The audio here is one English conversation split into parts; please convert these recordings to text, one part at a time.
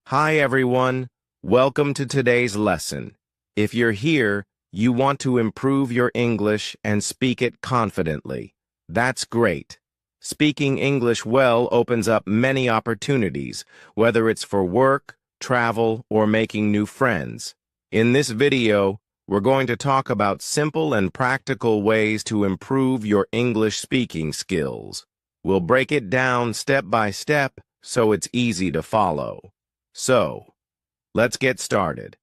Hi everyone, welcome to today's lesson. If you're here, you want to improve your English and speak it confidently. That's great. Speaking English well opens up many opportunities, whether it's for work, travel, or making new friends. In this video, we're going to talk about simple and practical ways to improve your English speaking skills. We'll break it down step by step so it's easy to follow. So, let's get started.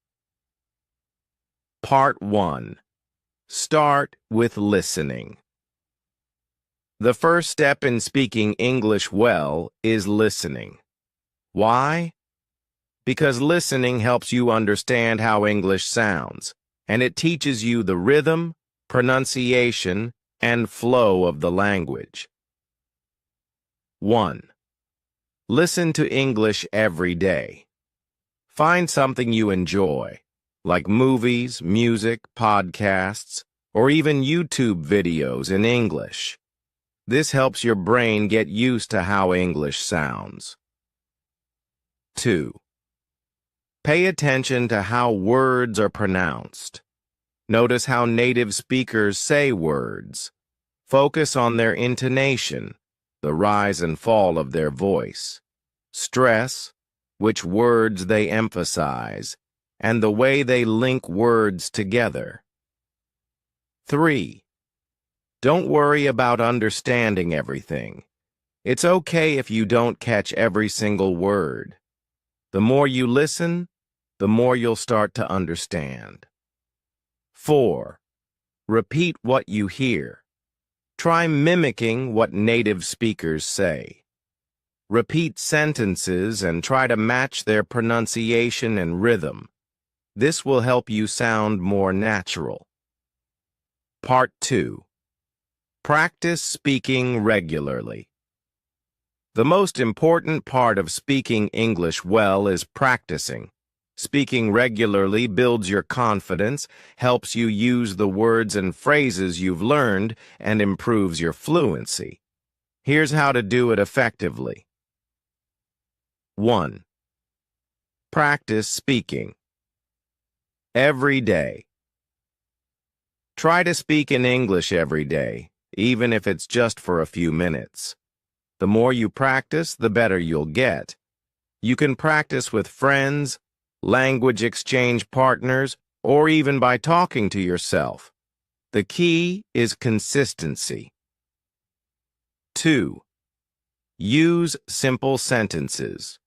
Part 1. Start with listening. The first step in speaking English well is listening. Why? Because listening helps you understand how English sounds, and it teaches you the rhythm, pronunciation, and flow of the language. 1. Listen to English every day. Find something you enjoy, like movies, music, podcasts, or even YouTube videos in English. This helps your brain get used to how English sounds. 2. Pay attention to how words are pronounced. Notice how native speakers say words. Focus on their intonation, the rise and fall of their voice. Stress, which words they emphasize, and the way they link words together. 3. Don't worry about understanding everything. It's okay if you don't catch every single word. The more you listen, the more you'll start to understand. 4. Repeat what you hear. Try mimicking what native speakers say. Repeat sentences and try to match their pronunciation and rhythm. This will help you sound more natural. Part 2. Practice speaking regularly. The most important part of speaking English well is practicing. Speaking regularly builds your confidence, helps you use the words and phrases you've learned, and improves your fluency. Here's how to do it effectively. 1. Practice speaking. Every day. Try to speak in English every day, even if it's just for a few minutes. The more you practice, the better you'll get. You can practice with friends, language exchange partners, or even by talking to yourself. The key is consistency. 2. Use simple sentences.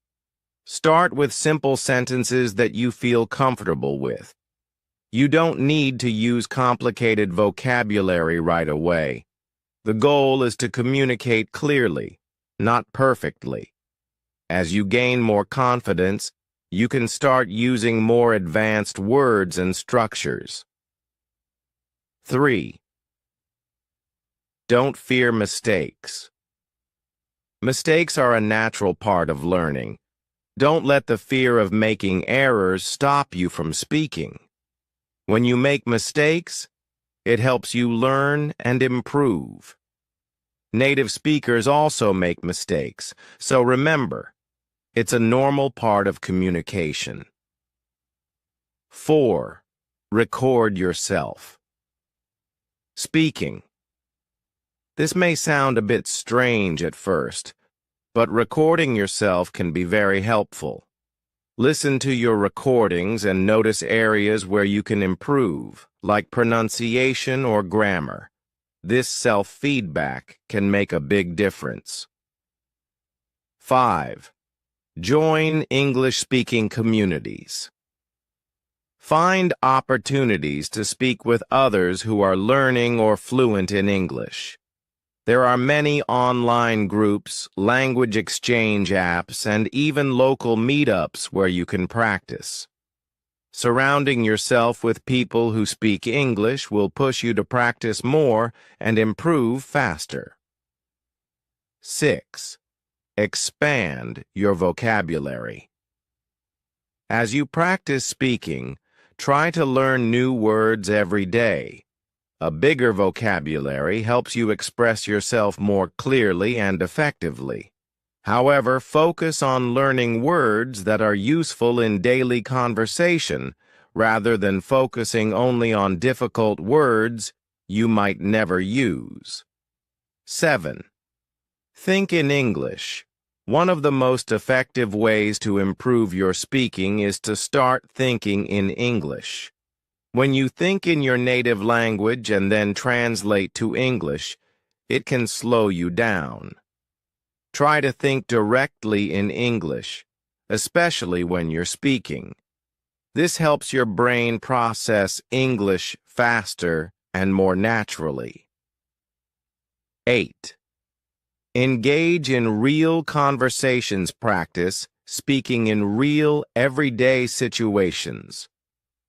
Start with simple sentences that you feel comfortable with. You don't need to use complicated vocabulary right away. The goal is to communicate clearly, not perfectly. As you gain more confidence, you can start using more advanced words and structures. 3. Don't fear mistakes. Mistakes are a natural part of learning. Don't let the fear of making errors stop you from speaking. When you make mistakes, it helps you learn and improve. Native speakers also make mistakes, so remember, it's a normal part of communication. 4. Record yourself. Speaking. This may sound a bit strange at first, but recording yourself can be very helpful. Listen to your recordings and notice areas where you can improve, like pronunciation or grammar. This self-feedback can make a big difference. 5. Join English-speaking communities. Find opportunities to speak with others who are learning or fluent in English. There are many online groups, language exchange apps, and even local meetups where you can practice. Surrounding yourself with people who speak English will push you to practice more and improve faster. 6. Expand your vocabulary. As you practice speaking, try to learn new words every day. A bigger vocabulary helps you express yourself more clearly and effectively. However, focus on learning words that are useful in daily conversation rather than focusing only on difficult words you might never use. 7. Think in English. One of the most effective ways to improve your speaking is to start thinking in English. When you think in your native language and then translate to English, it can slow you down. Try to think directly in English, especially when you're speaking. This helps your brain process English faster and more naturally. 8. Engage in real conversations practice, speaking in real, everyday situations.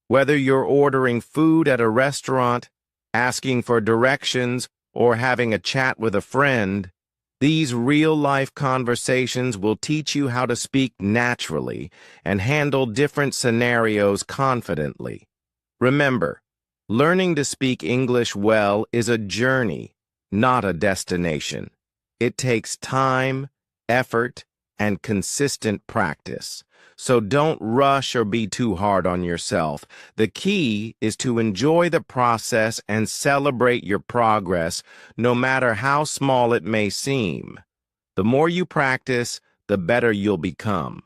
Whether you're ordering food at a restaurant, asking for directions, or having a chat with a friend, these real-life conversations will teach you how to speak naturally and handle different scenarios confidently. Remember, learning to speak English well is a journey, not a destination. It takes time, effort, and consistent practice. So don't rush or be too hard on yourself. The key is to enjoy the process and celebrate your progress, no matter how small it may seem. The more you practice, the better you'll become.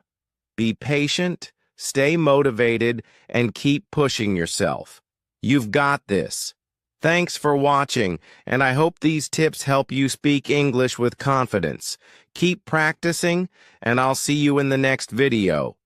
Be patient, stay motivated, and keep pushing yourself. You've got this. Thanks for watching, and I hope these tips help you speak English with confidence. Keep practicing, and I'll see you in the next video.